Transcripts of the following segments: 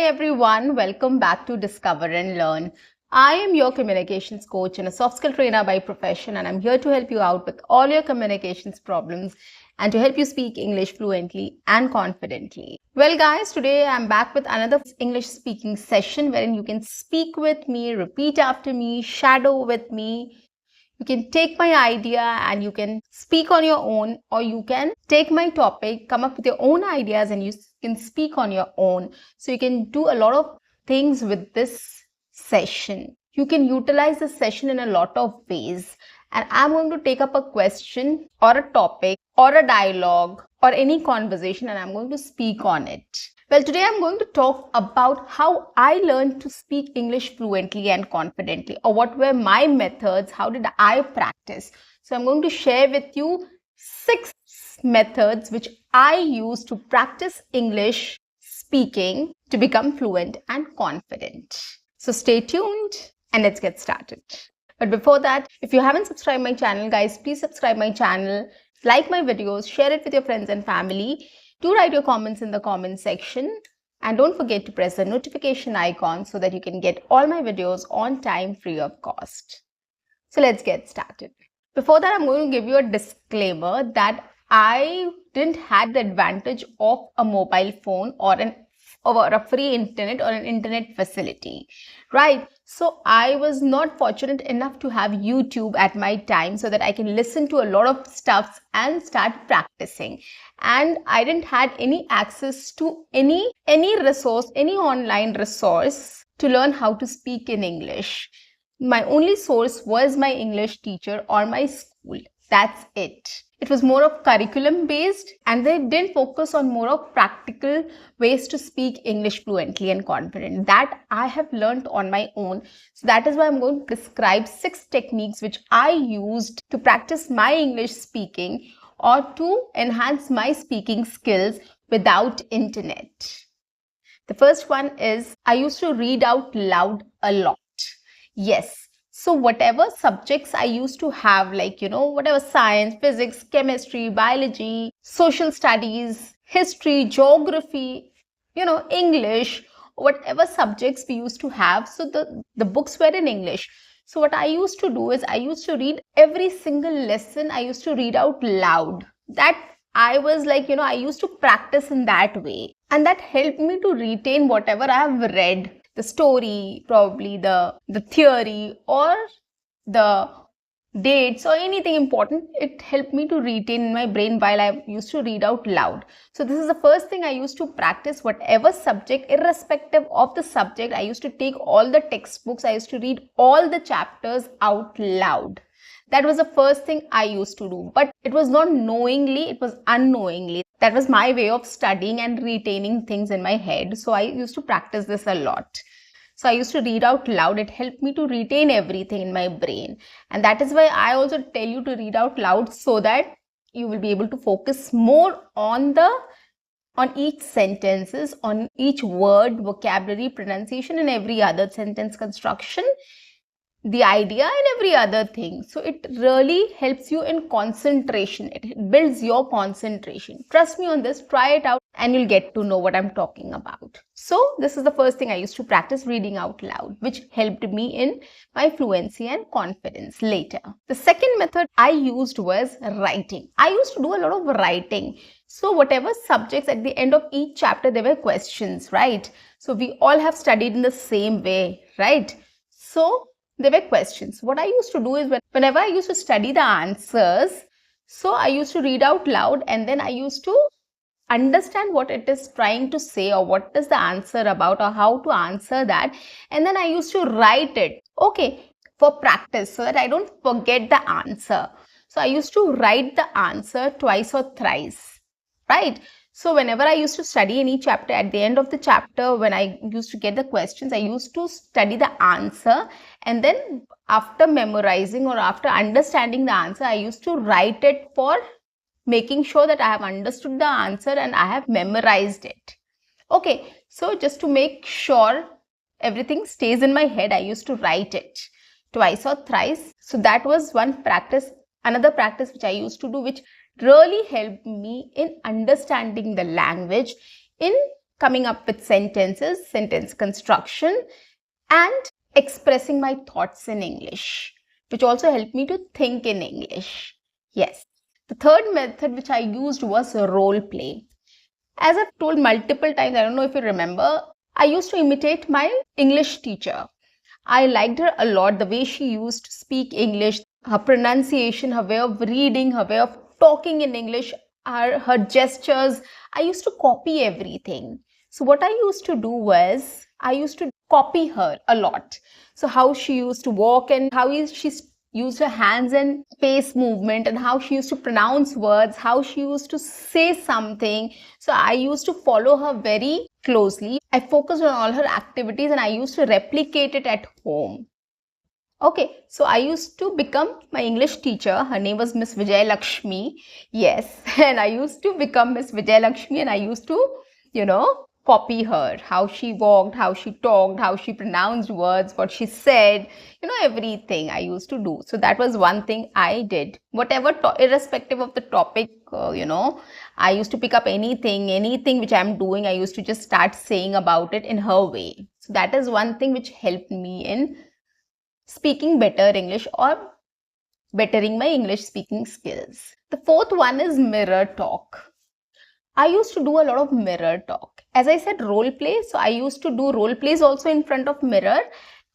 everyone, welcome back to Discover and Learn. I am your communications coach and a soft skill trainer by profession, and I'm here to help you out with all your communications problems and to help you speak English fluently and confidently. Well, guys, today I'm back with another English speaking session wherein you can speak with me, repeat after me, shadow with me. You can take my idea and you can speak on your own, or you can take my topic, come up with your own ideas, and you can speak on your own. So you can do a lot of things with this session. You can utilize this session in a lot of ways. And I'm going to take up a question or a topic or a dialogue or any conversation, and I'm going to speak on it. Well, today I'm going to talk about how I learned to speak English fluently and confidently, or what were my methods, how did I practice. So I'm going to share with you 6 methods which I use to practice English speaking to become fluent and confident. So stay tuned and let's get started. But before that, if you haven't subscribed my channel, guys, please subscribe my channel, like my videos, share it with your friends and family. Do write your comments in the comment section, and don't forget to press the notification icon so that you can get all my videos on time, free of cost. So let's get started. Before that, I'm going to give you a disclaimer that I didn't have the advantage of a mobile phone or a free internet or an internet facility, right? So I was not fortunate enough to have YouTube at my time so that I can listen to a lot of stuff and start practicing. And I didn't have any access to any resource, any online resource to learn how to speak in English. My only source was my English teacher or my school. That's it. It was more of curriculum based, and they didn't focus on more of practical ways to speak English fluently and confident. That I have learned on my own. So that is why I'm going to describe 6 techniques which I used to practice my English speaking or to enhance my speaking skills without internet. The first one is I used to read out loud a lot. Yes. So whatever subjects I used to have, like, whatever science, physics, chemistry, biology, social studies, history, geography, English, whatever subjects we used to have. So the books were in English. So what I used to do is I used to read every single lesson. I used to read out loud. That I was like, I used to practice in that way. And that helped me to retain whatever I have read. The story, probably the theory or the dates or anything important, it helped me to retain in my brain while I used to read out loud. So this is the first thing I used to practice. Whatever subject, irrespective of the subject, I used to take all the textbooks, I used to read all the chapters out loud. That was the first thing I used to do. But it was not knowingly, it was unknowingly. That was my way of studying and retaining things in my head. So I used to practice this a lot. So I used to read out loud. It helped me to retain everything in my brain. And that is why I also tell you to read out loud, so that you will be able to focus more on each sentences, on each word, vocabulary, pronunciation, and every other sentence construction, the idea and every other thing. So it really helps you in concentration. It builds your concentration. Trust me on this, try it out and you'll get to know what I'm talking about. So this is the first thing I used to practice, reading out loud, which helped me in my fluency and confidence later. The second method I used was writing. I used to do a lot of writing. So whatever subjects, at the end of each chapter, there were questions, right? So we all have studied in the same way, right? So there were questions. What I used to do is whenever I used to study the answers, so I used to read out loud and then I used to understand what it is trying to say, or what is the answer about, or how to answer that. And then I used to write it, okay, for practice, so that I don't forget the answer. So I used to write the answer twice or thrice, right? So whenever I used to study any chapter, at the end of the chapter, when I used to get the questions, I used to study the answer, and then after memorizing or after understanding the answer, I used to write it for making sure that I have understood the answer and I have memorized it. Okay, so just to make sure everything stays in my head, I used to write it twice or thrice. So that was one practice. Another practice which I used to do, which really helped me in understanding the language, in coming up with sentences, sentence construction, and expressing my thoughts in English, which also helped me to think in English. Yes. The third method which I used was role play. As I've told multiple times, I don't know if you remember, I used to imitate my English teacher. I liked her a lot, the way she used to speak English, her pronunciation, her way of reading, her way of talking in English, her gestures. I used to copy everything. So what I used to do was, I used to copy her a lot. So how she used to walk and how she used her hands and face movement and how she used to pronounce words, how she used to say something. So I used to follow her very closely. I focused on all her activities and I used to replicate it at home. Okay, so I used to become my English teacher. Her name was Miss Vijay Lakshmi. Yes, and I used to become Miss Vijay Lakshmi and I used to, copy her, how she walked, how she talked, how she pronounced words, what she said, everything I used to do. So that was one thing I did. Whatever, irrespective of the topic, I used to pick up anything which I'm doing, I used to just start saying about it in her way. So that is one thing which helped me in speaking better English or bettering my English speaking skills. The fourth one is mirror talk. I used to do a lot of mirror talk. As I said, role play. So I used to do role plays also in front of mirror.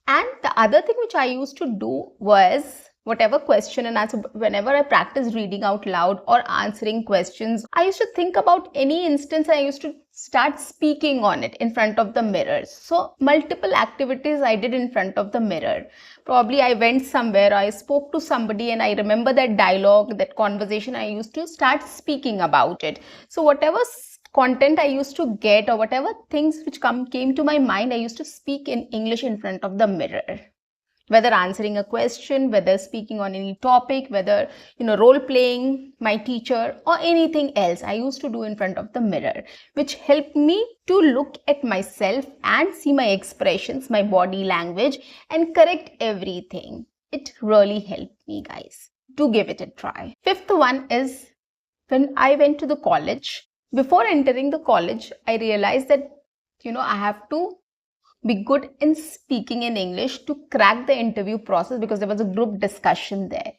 And the other thing which I used to do was whatever question and answer, whenever I practice reading out loud or answering questions, I used to think about any instance and I used to start speaking on it in front of the mirrors. So multiple activities I did in front of the mirror. Probably I went somewhere, I spoke to somebody and I remember that dialogue, that conversation, I used to start speaking about it. So whatever content I used to get or whatever things which came to my mind, I used to speak in English in front of the mirror. Whether answering a question, whether speaking on any topic, whether, role playing my teacher or anything else, I used to do in front of the mirror, which helped me to look at myself and see my expressions, my body language and correct everything. It really helped me, guys. Do give it a try. Fifth one is when I went to the college. Before entering the college, I realized that, I have to be good in speaking in English to crack the interview process because there was a group discussion there.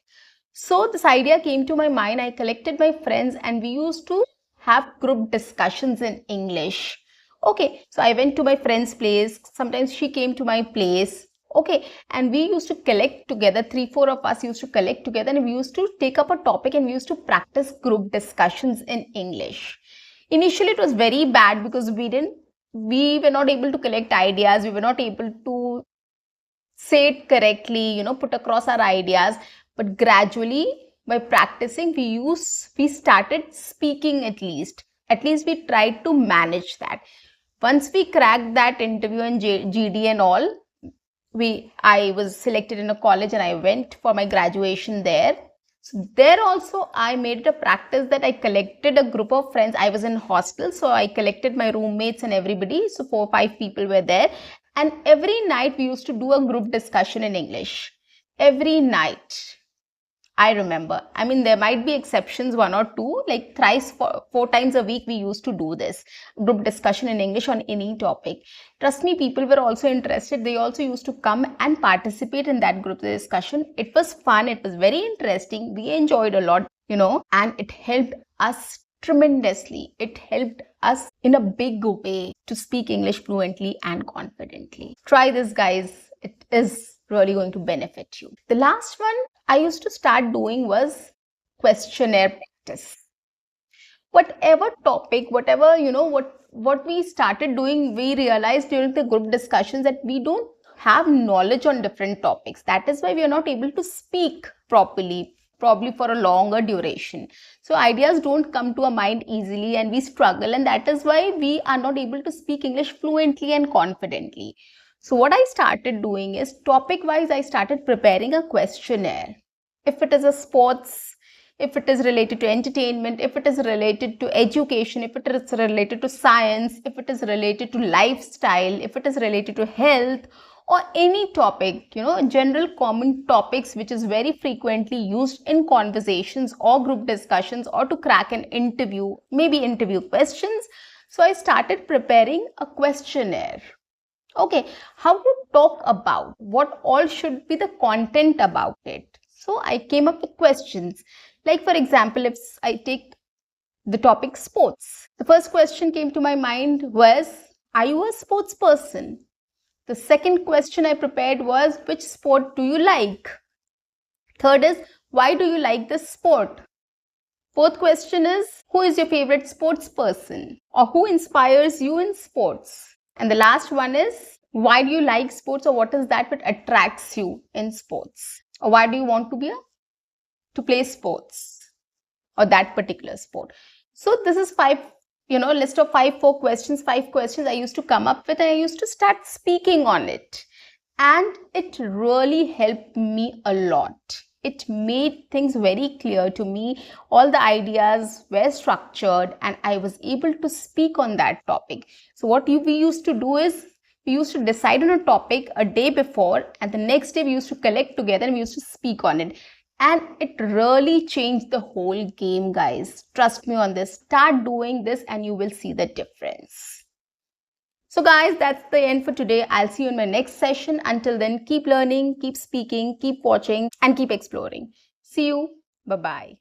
So this idea came to my mind. I collected my friends and we used to have group discussions in English. Okay, so I went to my friend's place. Sometimes she came to my place. Okay, and we used to collect together, 3-4 of us used to collect together and we used to take up a topic and we used to practice group discussions in English. Initially, it was very bad because we were not able to collect ideas. We were not able to say it correctly, put across our ideas. But gradually, by practicing, we started speaking at least. At least we tried to manage that. Once we cracked that interview and GD and all, I was selected in a college and I went for my graduation there. So there also I made it a practice that I collected a group of friends. I was in hostel, so I collected my roommates and everybody. So 4-5 people were there. And every night we used to do a group discussion in English. Every night. I remember. I mean, there might be exceptions, 1 or 2, like thrice, 4 times a week we used to do this group discussion in English on any topic. Trust me, people were also interested. They also used to come and participate in that group discussion. It was fun. It was very interesting. We enjoyed a lot, and it helped us tremendously. It helped us in a big way to speak English fluently and confidently. Try this, guys. It is really going to benefit you. The last one I used to start doing was questionnaire practice. Whatever topic, whatever, what we started doing, we realized during the group discussions that we don't have knowledge on different topics. That is why we are not able to speak properly, probably for a longer duration. So ideas don't come to our mind easily and we struggle, and that is why we are not able to speak English fluently and confidently. So what I started doing is topic-wise, I started preparing a questionnaire. If it is a sports, if it is related to entertainment, if it is related to education, if it is related to science, if it is related to lifestyle, if it is related to health or any topic, general common topics which is very frequently used in conversations or group discussions or to crack an interview, maybe interview questions. So I started preparing a questionnaire. Okay, how to talk about, what all should be the content about it. So I came up with questions. Like for example, if I take the topic sports, the first question came to my mind was, are you a sports person? The second question I prepared was, which sport do you like? Third is, why do you like this sport? Fourth question is, who is your favorite sports person or who inspires you in sports? And the last one is, why do you like sports, or what is that which attracts you in sports? Or why do you want to play sports or that particular sport? So this is list of five questions I used to come up with, and I used to start speaking on it. And it really helped me a lot. It made things very clear to me. All the ideas were structured and I was able to speak on that topic. So what we used to do is, we used to decide on a topic a day before, and the next day we used to collect together and we used to speak on it. And it really changed the whole game, guys. Trust me on this. Start doing this and you will see the difference. So guys, that's the end for today. I'll see you in my next session. Until then, keep learning, keep speaking, keep watching, and keep exploring. See you. Bye-bye.